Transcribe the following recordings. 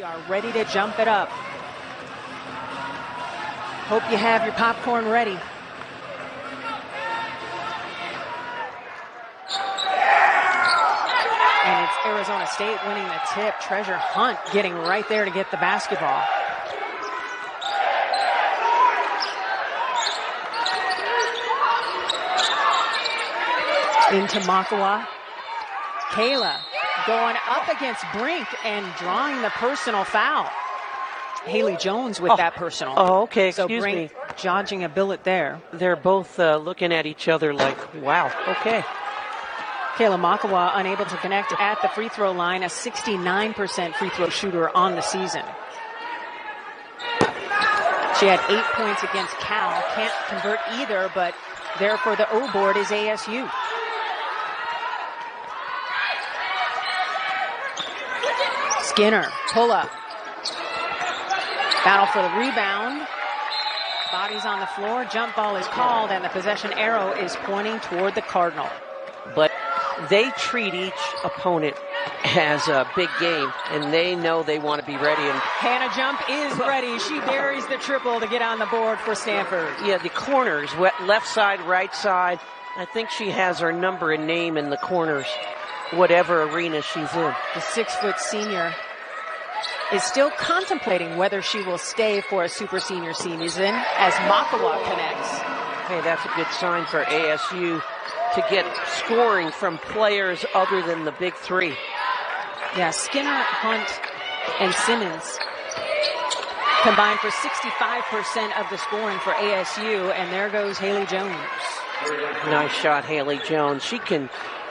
are ready to jump it up. Hope you have your popcorn ready. And it's Arizona State winning the tip. Treasure Hunt getting right there to get the basketball. Into Makawa. Kayla going up against Brink and drawing the personal foul. Haley Jones with that personal. Oh, okay, so excuse Brink me. dodging a billet there. They're both looking at each other like, wow, okay. Kayla Makawa unable to connect at the free throw line, a 69% free throw shooter on the season. She had 8 points against Cal. Can't convert either, but there for the O board is ASU. Skinner, pull up. Battle for the rebound. Bodies on the floor. Jump ball is called, and the possession arrow is pointing toward the Cardinal. But they treat each opponent as a big game, and they know they want to be ready. And Hannah Jump is ready. She buries the triple to get on the board for Stanford. yeah, the corners, left side, right side. I think she has her number and name in the corners, whatever arena she's in. The 6-foot senior is still contemplating whether she will stay for a super senior season as Makawa connects. Hey, that's a good sign for ASU to get scoring from players other than the big three. Yeah, Skinner, Hunt, and Simmons combined for 65% of the scoring for ASU, and there goes Haley Jones. Nice shot, Haley Jones. She can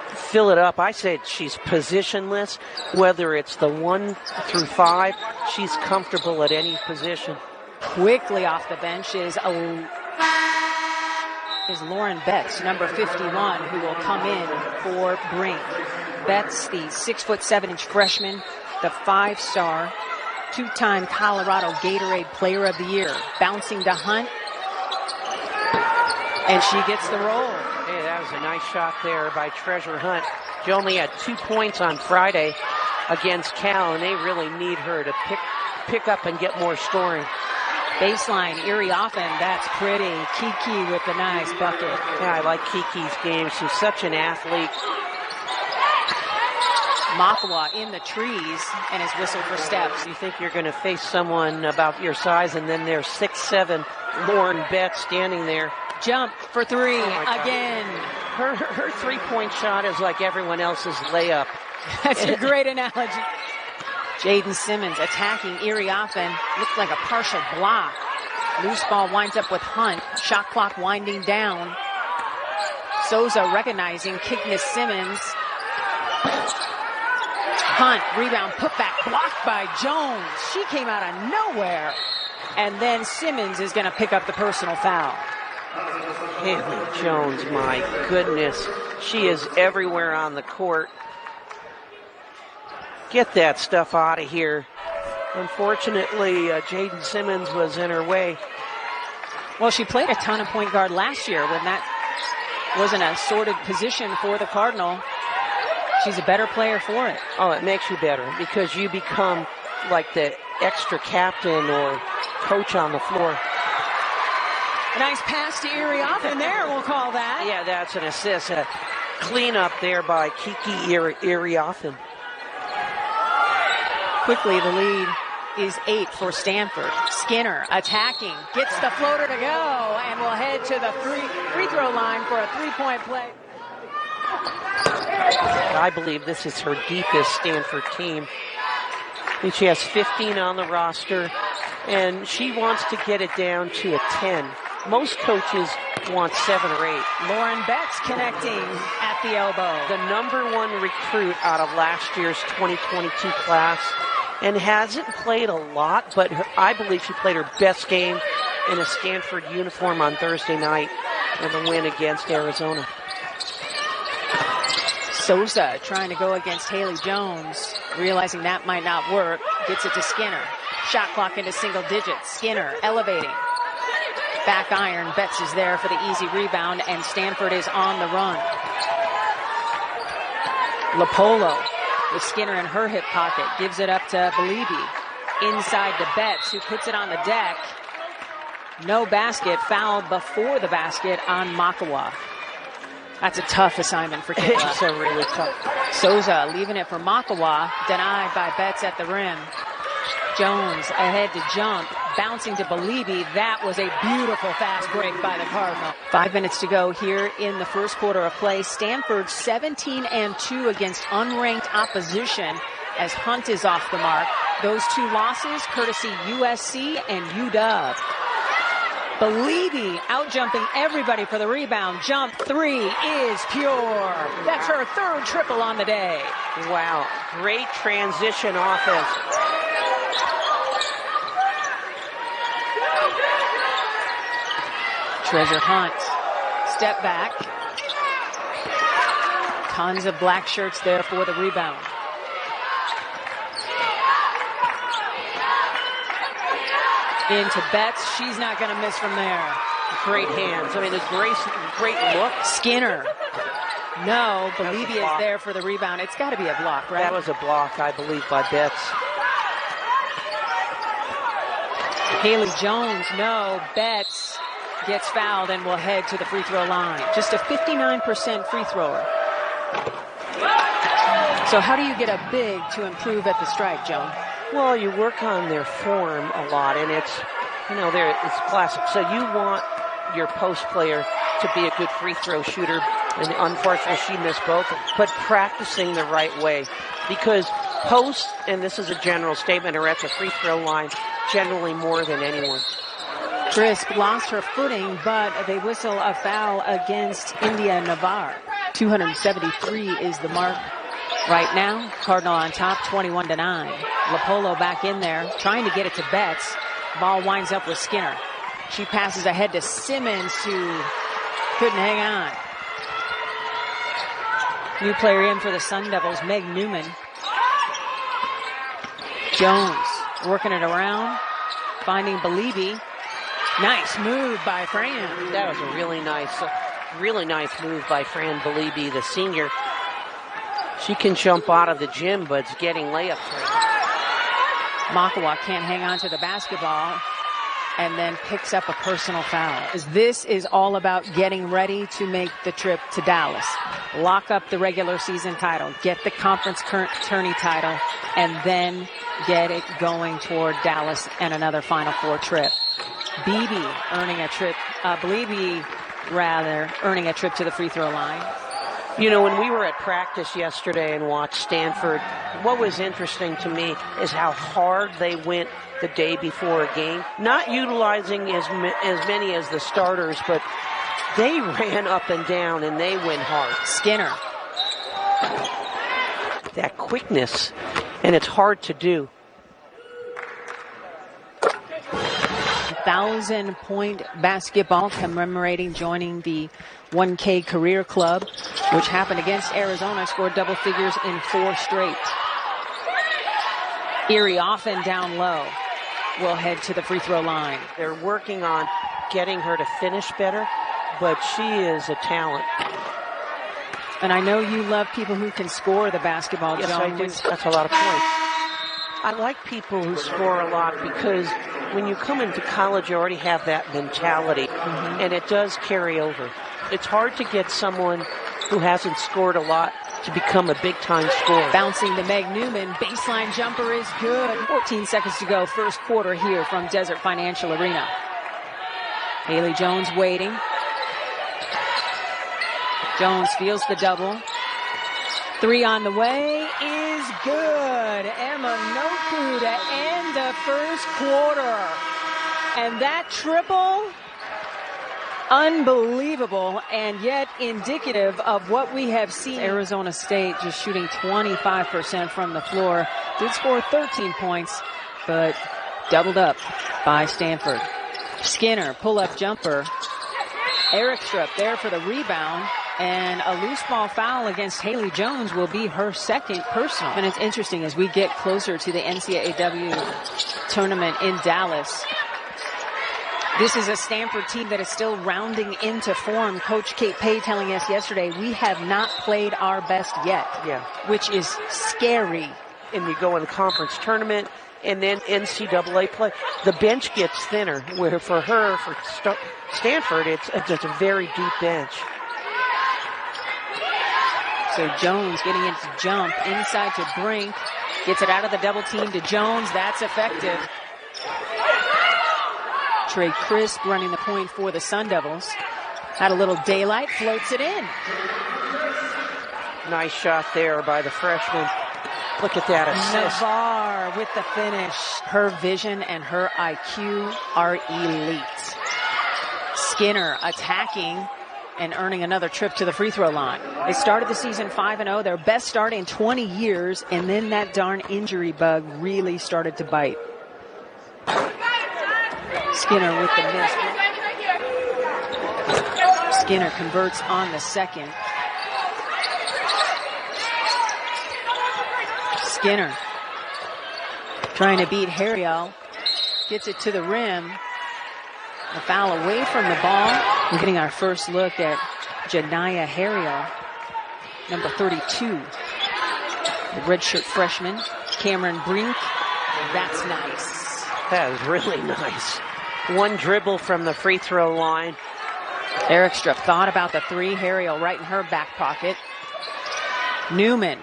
fill it up. I said she's positionless. Whether it's the 1 through 5, she's comfortable at any position. Quickly off the bench is Lauren Betts, number 51, who will come in for Brink. Betts, the 6'7" freshman, the 5-star, 2-time Colorado Gatorade Player of the Year, bouncing to Hunt, and she gets the roll. Hey, that was a nice shot there by Treasure Hunt. She only had 2 points on Friday against Cal, and they really need her to pick up and get more scoring. Baseline, Iriafen, that's pretty. Kiki with the nice bucket. Yeah, I like Kiki's game. She's such an athlete. Makawa in the trees and is whistled for steps. You think you're going to face someone about your size, and then there's 6'7" Lauren Betts standing there. Jump for three again. Her three-point shot is like everyone else's layup. That's a great analogy. Jaden Simmons attacking Iriafen. Looked like a partial block. Loose ball winds up with Hunt. Shot clock winding down. Souza recognizing Agnes Simmons. Hunt, rebound, put back, blocked by Jones. She came out of nowhere. And then Simmons is going to pick up the personal foul. Haley Jones, my goodness. She is everywhere on the court. Get that stuff out of here. Unfortunately, Jaden Simmons was in her way. Well, she played a ton of point guard last year when that wasn't a sorted position for the Cardinal. She's a better player for it. Oh, it makes you better because you become like the extra captain or coach on the floor. A nice pass to Iriafen there, we'll call that. Yeah, that's an assist. A cleanup there by Kiki Iriafen. Quickly, the lead is 8 for Stanford. Skinner attacking, gets the floater to go, and will head to the free throw line for a 3-point play. I believe this is her deepest Stanford team. And she has 15 on the roster, and she wants to get it down to a 10. Most coaches want 7 or 8. Lauren Betts connecting at the elbow. The #1 recruit out of last year's 2022 class, and hasn't played a lot, but I believe she played her best game in a Stanford uniform on Thursday night in the win against Arizona. Souza trying to go against Haley Jones, realizing that might not work, gets it to Skinner. Shot clock into single digits. Skinner elevating. Back iron, Betts is there for the easy rebound, and Stanford is on the run. Lopolo with Skinner in her hip pocket, gives it up to Belibi. inside to Betts, who puts it on the deck. No basket, foul before the basket on Makawa. That's a tough assignment for Kayla. It's a really tough. Souza leaving it for Makawa, denied by Betts at the rim. Jones ahead to jump, bouncing to Belibi. That was a beautiful fast break by the Cardinal. 5 minutes to go here in the first quarter of play. Stanford 17-2 against unranked opposition as Hunt is off the mark. Those two losses courtesy USC and UW. Belibi out-jumping everybody for the rebound. Jump three is pure. That's her third triple on the day. Wow, great transition offense. Treasure Hunt, step back. Tons of black shirts there for the rebound. Into Betts, she's not going to miss from there. Great hands. I mean, a great look. Skinner. No, Belibi is there for the rebound. It's got to be a block, right? That was a block, I believe, by Betts. Haley Jones, no. Betts gets fouled and will head to the free throw line. Just a 59% free thrower. So how do you get a big to improve at the stripe, Joan? Well, you work on their form a lot, and it's classic. So you want your post player to be a good free throw shooter, and unfortunately she missed both, but practicing the right way. Because post, and this is a general statement, are at the free throw line generally more than anyone. Crisp lost her footing, but they whistle a foul against India Navar. 273 is the mark right now. Cardinal on top, 21-9. Lopolo back in there, trying to get it to Betts. Ball winds up with Skinner. She passes ahead to Simmons, who couldn't hang on. New player in for the Sun Devils, Meg Newman. Jones working it around, finding Belibi. Nice move by Fran. That was a really nice move by Fran Belibi, the senior. She can jump out of the gym, but it's getting layups right. Makawa can't hang on to the basketball and then picks up a personal foul. This is all about getting ready to make the trip to Dallas. Lock up the regular season title, get the conference tourney title, and then get it going toward Dallas and another Final Four trip. Belibi earning a trip to the free throw line. You know, when we were at practice yesterday and watched Stanford, what was interesting to me is how hard they went the day before a game. Not utilizing as many as the starters, but they ran up and down and they went hard. Skinner. That quickness, and it's hard to do. 1,000-point basketball commemorating joining the 1K Career Club, which happened against Arizona, scored double figures in 4 straight. Iriafen down low will head to the free throw line. They're working on getting her to finish better, but she is a talent. And I know you love people who can score the basketball. Yes, I do. That's a lot of points. I like people who score a lot because when you come into college, you already have that mentality, and it does carry over. It's hard to get someone who hasn't scored a lot to become a big-time scorer. Bouncing to Meg Newman, baseline jumper is good. 14 seconds to go, first quarter here from Desert Financial Arena. Haley Jones waiting. Jones feels the double. 3 on the way is good. Emma-Nnopu to end the first quarter. And that triple, unbelievable, and yet indicative of what we have seen. Arizona State just shooting 25% from the floor. Did score 13 points, but doubled up by Stanford. Skinner, pull-up jumper. Erikstrup there for the rebound. And a loose ball foul against Haley Jones will be her second personal. And it's interesting as we get closer to the NCAA tournament in Dallas. This is a Stanford team that is still rounding into form. Coach Kate Pay telling us yesterday, we have not played our best yet. Yeah. Which is scary. And you go in the conference tournament, and then NCAA play. The bench gets thinner, where for her, for Stanford, it's a very deep bench. So Jones getting into jump inside to Brink. Gets it out of the double team to Jones. That's effective. Trey Crisp running the point for the Sun Devils. Had a little daylight, floats it in. Nice shot there by the freshman. Look at that assist. Navarre with the finish. Her vision and her IQ are elite. Skinner attacking and earning another trip to the free throw line. They started the season 5-0, their best start in 20 years, and then that darn injury bug really started to bite. Skinner with the miss. Skinner converts on the second. Skinner trying to beat Hariel. Gets it to the rim. A foul away from the ball. We're getting our first look at Janiyah Hariel, number 32. The redshirt freshman, Cameron Brink. That's nice. That is really nice. One dribble from the free throw line. Erickstrup thought about the three. Hariel right in her back pocket. Newman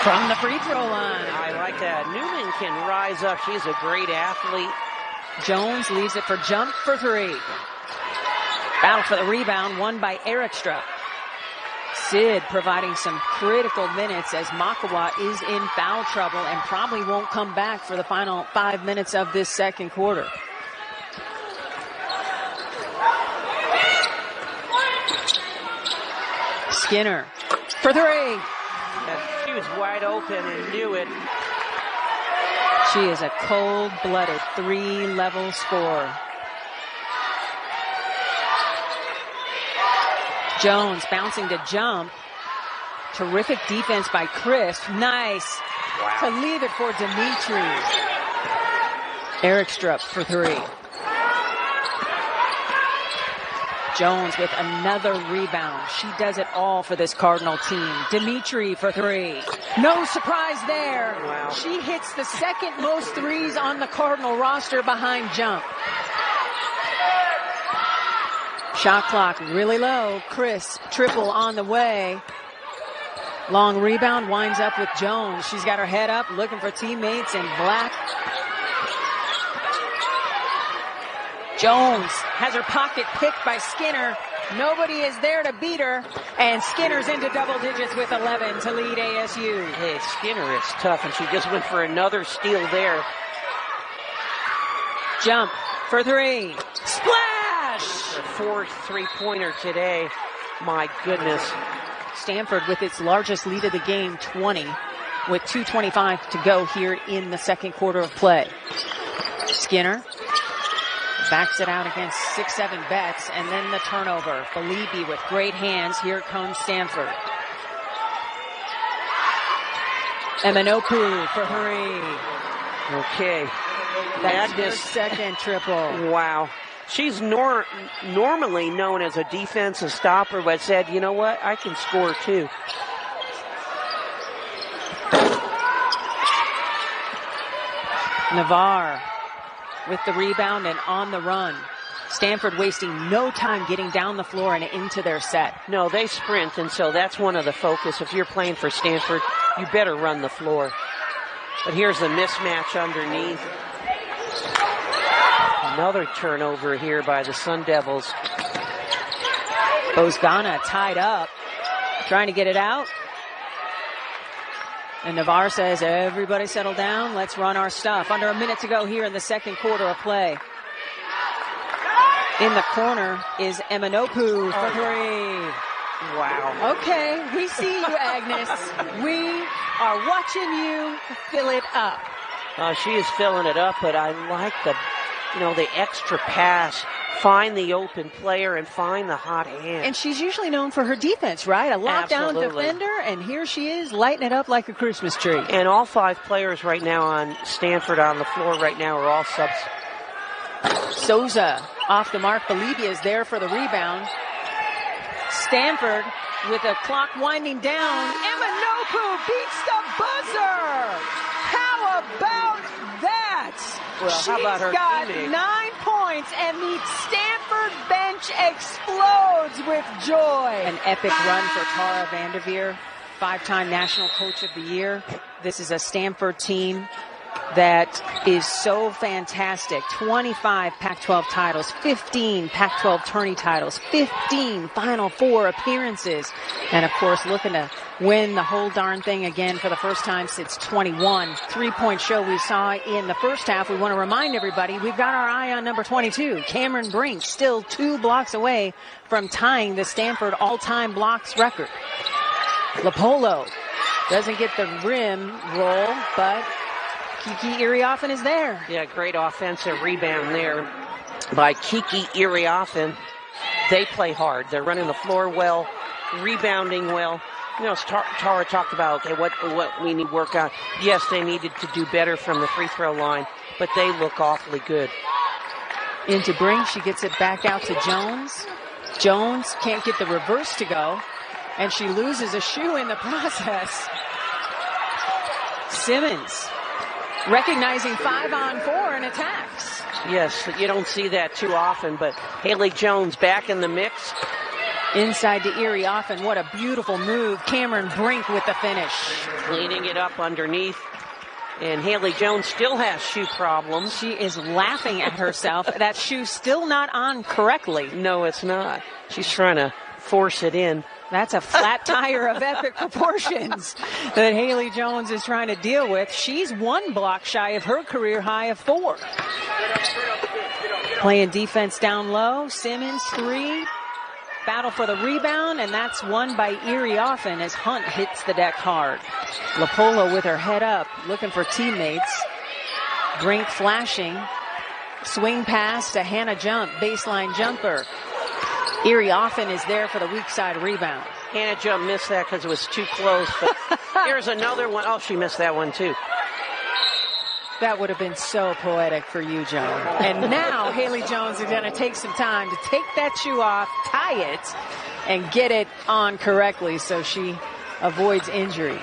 from the free throw line. I like that. Newman can rise up. She's a great athlete. Jones leaves it for jump for three. Battle for the rebound, won by Erickstrup. Sid providing some critical minutes as Makawa is in foul trouble and probably won't come back for the final 5 minutes of this second quarter. Skinner for three. She was wide open and knew it. She is a cold-blooded three-level scorer. Jones bouncing to jump. Terrific defense by Chris. Nice. Wow. To leave it for Dimitri. Erickstrup for three. Jones with another rebound. She does it all for this Cardinal team. Dimitri for three. No surprise there. Wow. She hits the second most threes on the Cardinal roster behind jump. Shot clock really low. Chris, triple on the way. Long rebound, winds up with Jones. She's got her head up, looking for teammates in black. Jones has her pocket picked by Skinner. Nobody is there to beat her. And Skinner's into double digits with 11 to lead ASU. Hey, Skinner is tough, and she just went for another steal there. Jump for three. Splash! Her fourth three-pointer today. My goodness. Stanford with its largest lead of the game, 20, with 2:25 to go here in the second quarter of play. Skinner backs it out against 6'7" Betts, and then the turnover. Belibi with great hands. Here comes Stanford. Emma-Nnopu for three. Okay. That's her second triple. Wow. She's normally known as a defensive stopper, but said, you know what, I can score too. Navarre with the rebound and on the run. Stanford wasting no time getting down the floor and into their set. No, they sprint, and so that's one of the focus. If you're playing for Stanford, you better run the floor. But here's the mismatch underneath. Another turnover here by the Sun Devils. Bozgana tied up, trying to get it out. And Navarre says, everybody settle down, let's run our stuff. Under a minute to go here in the second quarter of play. In the corner is Emma-Nnopu for three. Wow. Okay, we see you, Agnes. We are watching you fill it up. She is filling it up, but I like the extra pass. Find the open player and find the hot hand. And she's usually known for her defense, right? A lockdown defender, and here she is lighting it up like a Christmas tree. And all five players right now on Stanford on the floor right now are all subs. Souza off the mark. Bolivia is there for the rebound. Stanford with a clock winding down. Emma-Nnopu beats the buzzer. How about that? Well, how about her She's got teammate? 9 points, and the Stanford bench explodes with joy. An epic run for Tara Vanderveer, 5-time National Coach of the Year. This is a Stanford team that is so fantastic. 25 Pac-12 titles, 15 Pac-12 tourney titles, 15 Final Four appearances, and of course looking to win the whole darn thing again for the first time since 21. 3-point show we saw in the first half. We want to remind everybody we've got our eye on number 22, Cameron Brink, still 2 blocks away from tying the Stanford all-time blocks record. Lopolo doesn't get the rim roll, but Kiki Iriafen is there. Yeah, great offensive rebound there by Kiki Iriafen. They play hard. They're running the floor well, rebounding well. You know, Tara talked about, okay, what we need to work on. Yes, they needed to do better from the free throw line, but they look awfully good. Into Brink, she gets it back out to Jones. Jones can't get the reverse to go, and she loses a shoe in the process. Simmons recognizing 5-on-4 and attacks. Yes, you don't see that too often, but Haley Jones back in the mix. Inside to Iriafen. What a beautiful move. Cameron Brink with the finish. Cleaning it up underneath. And Haley Jones still has shoe problems. She is laughing at herself. That shoe's still not on correctly. No, it's not. She's trying to force it in. That's a flat tire of epic proportions that Haley Jones is trying to deal with. She's 1 block shy of her career high of 4. Playing defense down low. Simmons 3. Battle for the rebound, and that's won by Iriafen as Hunt hits the deck hard. Lopolo with her head up, looking for teammates. Brink flashing. Swing pass to Hannah Jump, baseline jumper. Iriafen is there for the weak side rebound. Hannah Jump missed that because it was too close, but here's another one. Oh, she missed that one too. That would have been so poetic for you, Joan. And now Haley Jones is going to take some time to take that shoe off, tie it, and get it on correctly so she avoids injury.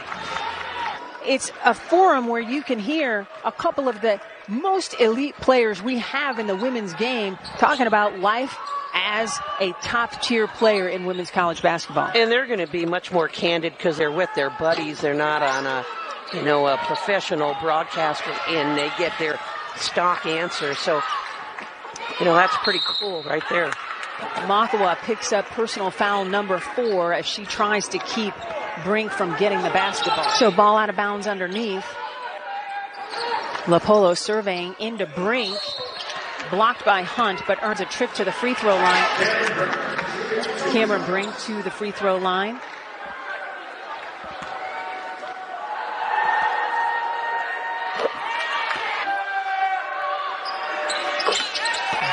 It's a forum where you can hear a couple of the most elite players we have in the women's game talking about life as a top-tier player in women's college basketball. And they're going to be much more candid because they're with their buddies. They're not on a professional broadcaster, and they get their stock answer. So, that's pretty cool right there. Makawa picks up personal foul number 4 as she tries to keep Brink from getting the basketball. So ball out of bounds underneath. Lopolo surveying into Brink. Blocked by Hunt, but earns a trip to the free throw line. Cameron Brink to the free throw line.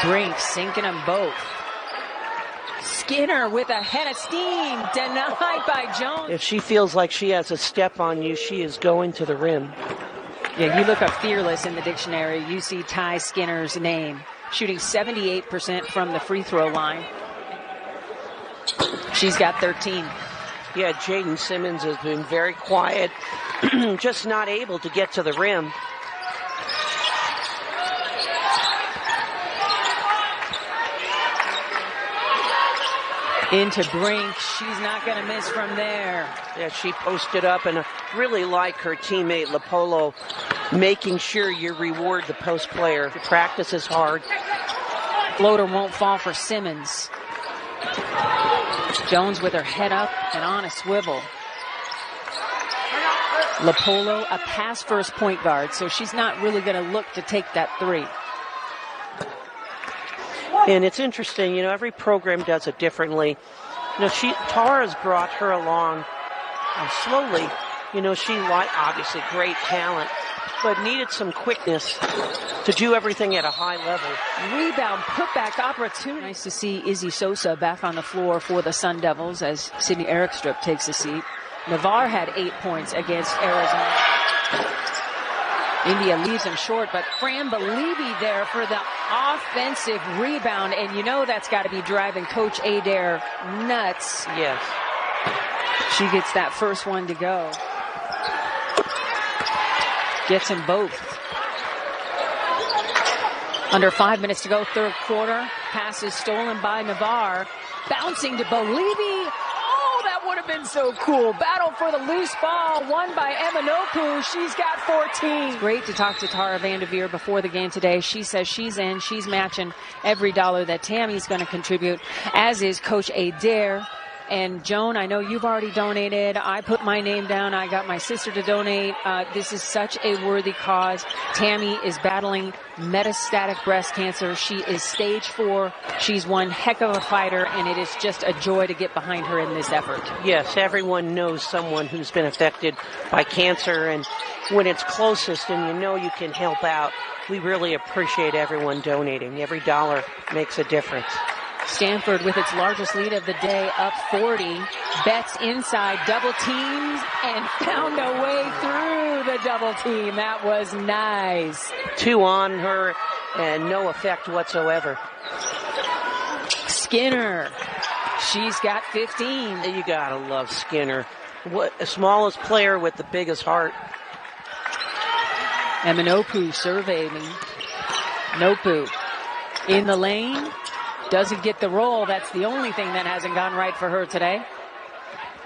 Brink sinking them both. Skinner with a head of steam, denied by Jones. If she feels like she has a step on you, she is going to the rim. Yeah, you look up fearless in the dictionary, you see Tyi Skinner's name. Shooting 78% from the free throw line. She's got 13. Yeah, Jaden Simmons has been very quiet, just not able to get to the rim. Into Brink. She's not going to miss from there. Yeah, she posted up, and really like her teammate Lopolo making sure you reward the post player. The practice is hard. Floater won't fall for Simmons. Jones with her head up and on a swivel. Lopolo, a pass first point guard, so she's not really going to look to take that 3. And it's interesting, every program does it differently. Tara's brought her along slowly. She obviously great talent, but needed some quickness to do everything at a high level. Rebound, putback opportunity. Nice to see Izzy Sosa back on the floor for the Sun Devils as Sydney Erickstrup takes a seat. Navarre had 8 points against Arizona. India leaves him short, but Fran Believe there for the offensive rebound, and that's got to be driving Coach Adair nuts. Yes. She gets that first one to go. Gets them both. Under 5 minutes to go, third quarter. Pass is stolen by Navarre. Bouncing to Belibi. Oh, that would have been so cool. Battle for the loose ball, won by Emma-Nnopu. She's got 14. It's great to talk to Tara Vanderveer before the game today. She says she's in. She's matching every dollar that Tammy's going to contribute, as is Coach Adair. And Joan, I know you've already donated. I put my name down. I got my sister to donate. This is such a worthy cause. Tammy is battling metastatic breast cancer. She is stage 4. She's one heck of a fighter, and it is just a joy to get behind her in this effort. Yes, everyone knows someone who's been affected by cancer, and when it's closest and you know you can help out, we really appreciate everyone donating. Every dollar makes a difference. Stanford with its largest lead of the day, up 40. Betts inside, double teams, and found a way through the double team. That was nice. 2 on her and no effect whatsoever. Skinner, she's got 15. You gotta love Skinner. What the smallest player with the biggest heart. Emma-Nnopu surveying. Nnopu in the lane. Doesn't get the roll. That's the only thing that hasn't gone right for her today.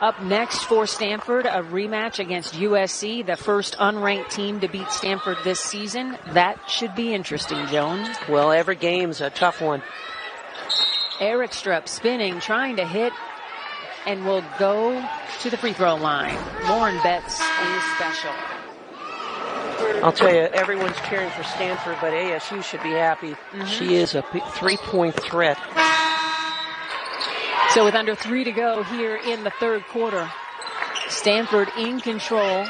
Up next for Stanford, a rematch against USC, the first unranked team to beat Stanford this season. That should be interesting, Joan. Well, every game's a tough one. Erikstrup spinning, trying to hit, and will go to the free throw line. Lauren Betts is special. I'll tell you, everyone's cheering for Stanford, but ASU should be happy. She is a 3-point threat. So with under 3 to go here in the third quarter, Stanford in control.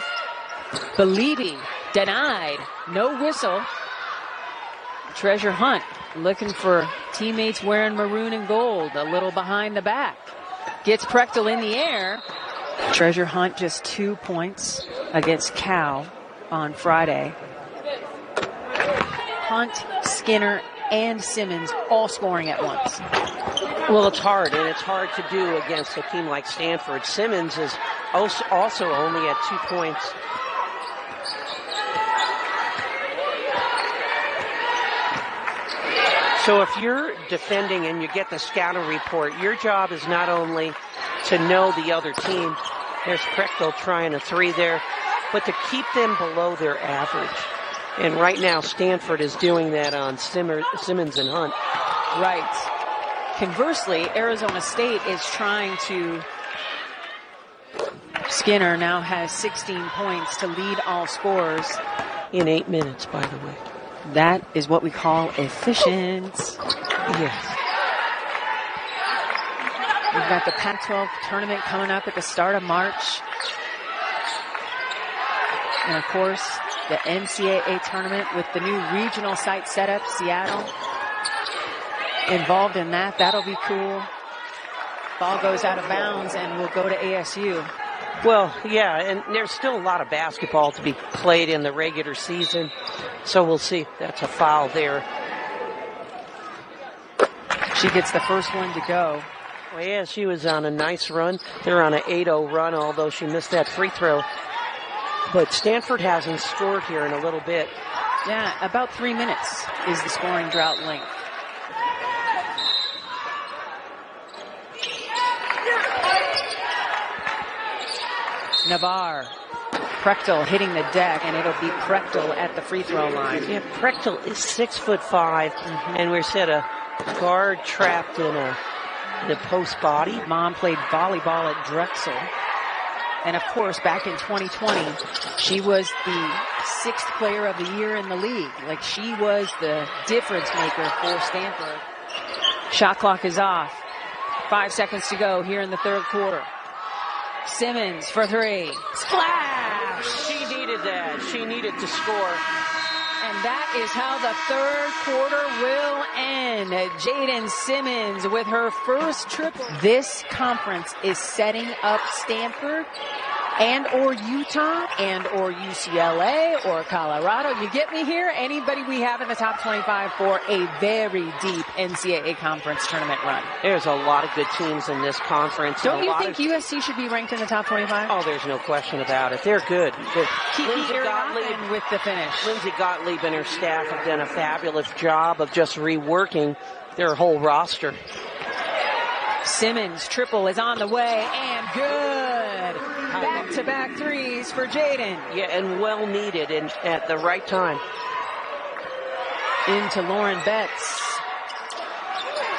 Belibi denied. No whistle. Treasure Hunt looking for teammates wearing maroon and gold, a little behind the back. Gets Prechtel in the air. Treasure Hunt just 2 points against Cal on Friday. Hunt, Skinner, and Simmons all scoring at once. Well, it's hard, and it's hard to do against a team like Stanford. Simmons is also only at 2 points. So if you're defending and you get the scouting report, your job is not only to know the other team. There's Prechtel trying a 3 there, but to keep them below their average. And right now, Stanford is doing that on Simmons and Hunt. Right. Conversely, Arizona State is trying to... Skinner now has 16 points to lead all scorers. In 8 minutes, by the way. That is what we call efficient. Yes. We've got the Pac-12 tournament coming up at the start of March. And of course, the NCAA tournament with the new regional site setup, Seattle. Involved in that, that'll be cool. Ball goes out of bounds and will go to ASU. Well, yeah, and there's still a lot of basketball to be played in the regular season. So we'll see. That's a foul there. She gets the first one to go. Well, yeah, she was on a nice run. They're on an 8-0 run, although she missed that free throw. But Stanford hasn't scored here in a little bit. Yeah, about 3 minutes is the scoring drought length. Navarre. Prechtel hitting the deck, and it'll be Prechtel at the free throw line. Yeah, Prechtel is 6'5", and we're set a guard trapped in the post body. Mom played volleyball at Drexel. And of course, back in 2020, she was the 6th player of the year in the league. Like, she was the difference maker for Stanford. Shot clock is off. 5 seconds to go here in the third quarter. Simmons for 3. Splash! She needed that. She needed to score. And that is how the third quarter will end. Jaden Simmons with her first triple. This conference is setting up Stanford and or Utah and or UCLA or Colorado. You get me here? Anybody we have in the top 25 for a very deep NCAA conference tournament run. There's a lot of good teams in this conference. Don't you think USC should be ranked in the top 25? Oh, there's no question about it. They're good. Kiki Iriafen with the finish. Lindsay Gottlieb and her staff have done a fabulous job of just reworking their whole roster. Simmons triple is on the way and good. Back-to-back threes for Jaden. Yeah, and well needed and at the right time. Into Lauren Betts.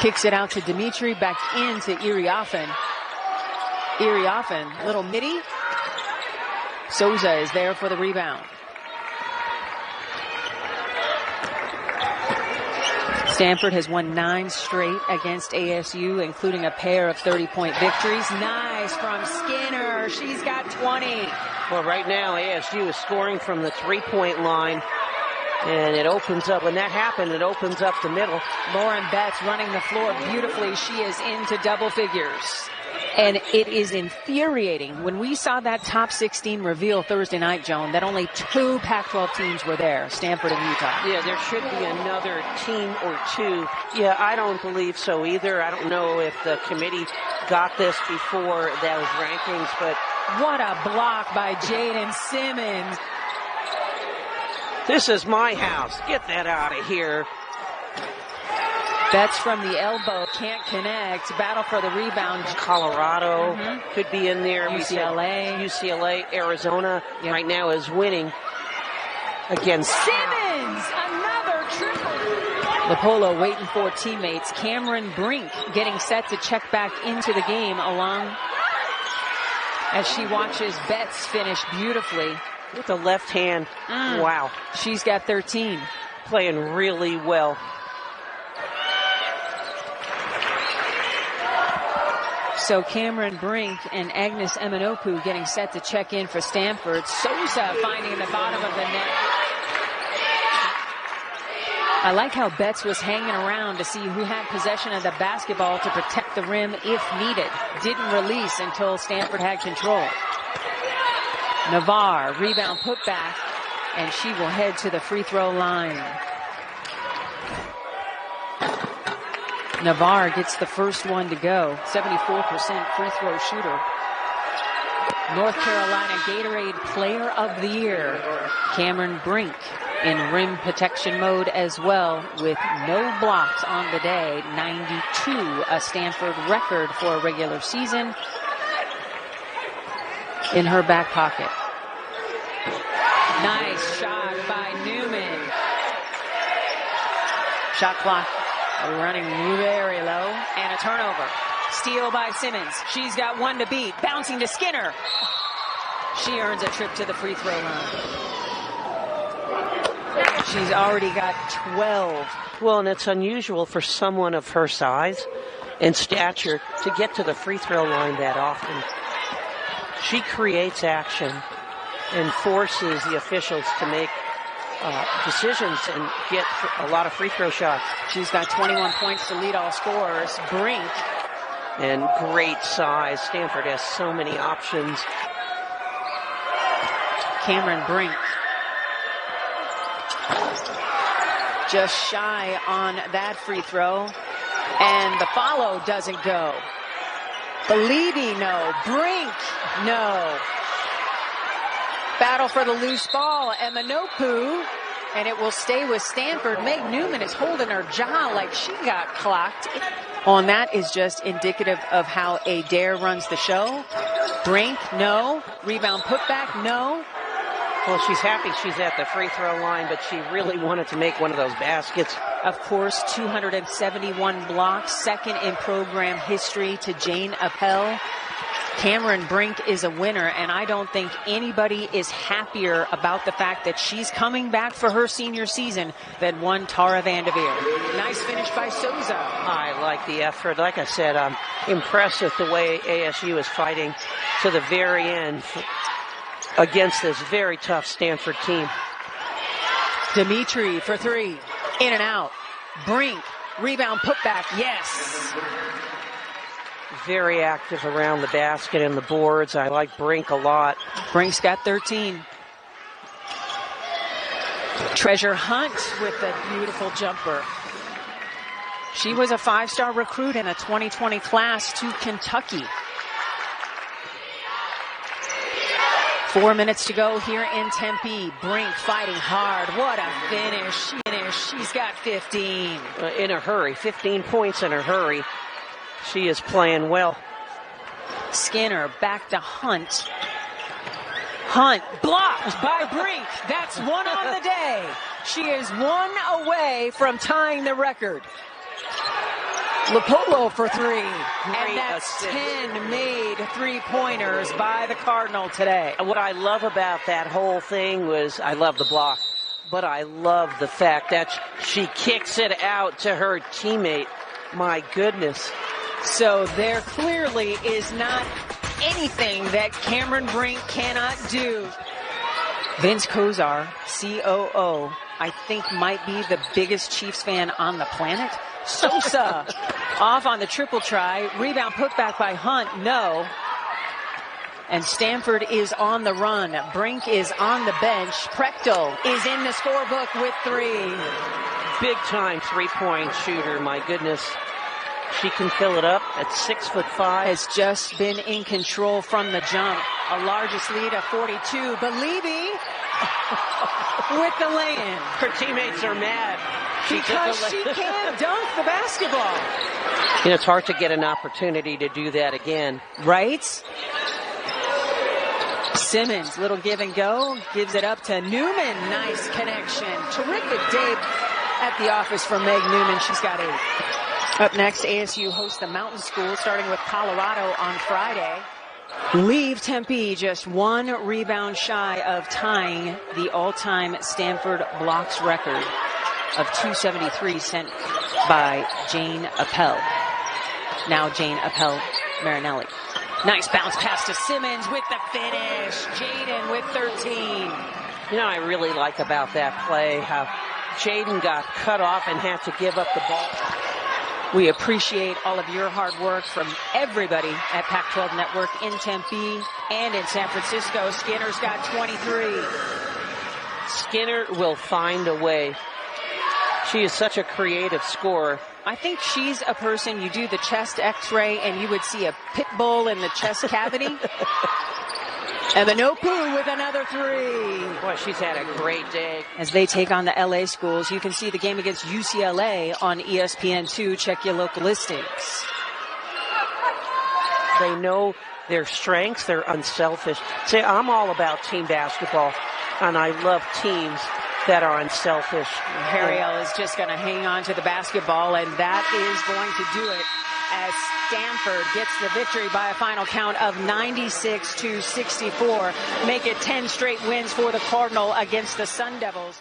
Kicks it out to Dimitri, back into Iriafen. Iriafen, little midi. Souza is there for the rebound. Stanford has won 9 straight against ASU, including a pair of 30-point victories. Nice from Skinner. She's got 20. Well, right now, ASU is scoring from the three-point line. And it opens up. When that happened, it opens up the middle. Lauren Betts running the floor beautifully. She is into double figures. And it is infuriating. When we saw that top 16 reveal Thursday night, Joan, that only 2 Pac-12 teams were there, Stanford and Utah. Yeah, there should be another team or 2. Yeah, I don't believe so either. I don't know if the committee got this before those rankings, but... What a block by Jaden Simmons. This is my house. Get that out of here. Betts from the elbow, can't connect. Battle for the rebound. Colorado could be in there. UCLA. Arizona right now is winning against Simmons. Another triple. Lopolo waiting for teammates. Cameron Brink getting set to check back into the game along as she watches Betts finish beautifully. With the left hand. Wow. She's got 13. Playing really well. So Cameron Brink and Agnes Emma-Nnopu getting set to check in for Stanford. Souza finding the bottom of the net. I like how Betts was hanging around to see who had possession of the basketball to protect the rim if needed. Didn't release until Stanford had control. Navarre, rebound put back, and she will head to the free throw line. Navarre gets the first one to go. 74% free throw shooter. North Carolina Gatorade Player of the Year. Cameron Brink in rim protection mode as well with no blocks on the day. 92, a Stanford record for a regular season. In her back pocket. Nice shot by Newman. Shot clock running very low, and a turnover. Steal by Simmons. She's got 1 to beat. Bouncing to Skinner. She earns a trip to the free throw line. She's already got 12. Well, and it's unusual for someone of her size and stature to get to the free throw line that often. She creates action and forces the officials to make decisions and get a lot of free throw shots. She's got 21 points to lead all scorers. Brink. And great size. Stanford has so many options. Cameron Brink. Just shy on that free throw. And the follow doesn't go. Believy, no. Brink, no. Battle for the loose ball. Emma-Nnopu, and it will stay with Stanford. Meg Newman is holding her jaw like she got clocked. On that is just indicative of how Adair runs the show. Brink, no. Rebound putback, no. Well, she's happy she's at the free throw line, but she really wanted to make one of those baskets. Of course, 271 blocks, second in program history to Jane Appel. Cameron Brink is a winner, and I don't think anybody is happier about the fact that she's coming back for her senior season than one Tara Vanderveer. Nice finish by Souza. I like the effort. Like I said, I'm impressed with the way ASU is fighting to the very end against this very tough Stanford team. Dimitri for 3. In and out. Brink. Rebound putback. Yes. Very active around the basket and the boards. I like Brink a lot. Brink's got 13. Treasure Hunt with a beautiful jumper. She was a 5-star recruit in a 2020 class to Kentucky. 4 minutes to go here in Tempe. Brink fighting hard. What a finish. She's got 15. In a hurry. 15 points in a hurry. She is playing well. Skinner back to Hunt. Hunt blocked by Brink. That's one on the day. She is one away from tying the record. Lopolo for 3. And that's 10 made three-pointers by the Cardinal today. What I love about that whole thing was, I love the block, but I love the fact that she kicks it out to her teammate. My goodness. So there clearly is not anything that Cameron Brink cannot do. Vince Kozar, COO, I think might be the biggest Chiefs fan on the planet. Sosa off on the triple try. Rebound put back by Hunt. No. And Stanford is on the run. Brink is on the bench. Prechtel is in the scorebook with 3. Big time three-point shooter. My goodness. She can fill it up at 6'5". Has just been in control from the jump. A largest lead of 42. Believy with the lay-in. Her teammates are mad. Because she can't dunk the basketball. You know, it's hard to get an opportunity to do that again. Right? Simmons, little give and go. Gives it up to Newman. Nice connection. Terrific day at the office for Meg Newman. She's got 8. Up next, ASU hosts the Mountain School, starting with Colorado on Friday. Leave Tempe just 1 rebound shy of tying the all-time Stanford blocks record of 273 sent by Jane Appel. Now Jane Appel Marinelli. Nice bounce pass to Simmons with the finish. Jaden with 13. You know, I really like about that play how Jaden got cut off and had to give up the ball. We appreciate all of your hard work from everybody at Pac-12 Network in Tempe and in San Francisco. Skinner's got 23. Skinner will find a way. She is such a creative scorer. I think she's a person, you do the chest x-ray and you would see a pit bull in the chest cavity. Emma-Nnopu with another 3. Boy, she's had a great day. As they take on the LA schools, you can see the game against UCLA on ESPN2. Check your local listings. They know their strengths. They're unselfish. See, I'm all about team basketball, and I love teams that are unselfish. Harriel is just going to hang on to the basketball, and that is going to do it as Stanford gets the victory by a final count of 96-64. Make it 10 straight wins for the Cardinal against the Sun Devils.